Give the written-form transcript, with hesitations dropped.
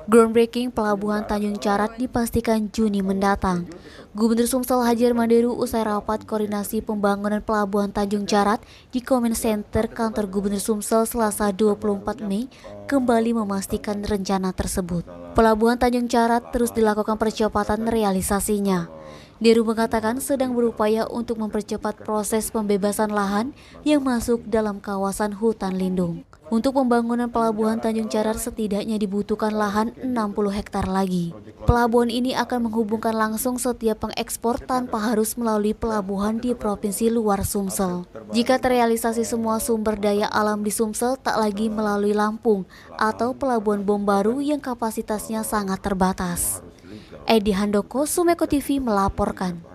Groundbreaking Pelabuhan Tanjung Carat dipastikan Juni mendatang. Gubernur Sumsel Hajar Manderu usai rapat koordinasi pembangunan Pelabuhan Tanjung Carat di Comment Center Kantor Gubernur Sumsel Selasa 24 Mei kembali memastikan rencana tersebut. Pelabuhan Tanjung Carat terus dilakukan percepatan realisasinya. Deru mengatakan sedang berupaya untuk mempercepat proses pembebasan lahan yang masuk dalam kawasan hutan lindung. Untuk pembangunan Pelabuhan Tanjung Carat setidaknya dibutuhkan lahan 60 hektar lagi. Pelabuhan ini akan menghubungkan langsung setiap pengekspor tanpa harus melalui pelabuhan di provinsi luar Sumsel. Jika terrealisasi semua sumber daya alam di Sumsel tak lagi melalui Lampung atau Pelabuhan Bom Baru yang kapasitasnya sangat terbatas. Edi Handoko, Sumeko TV melaporkan.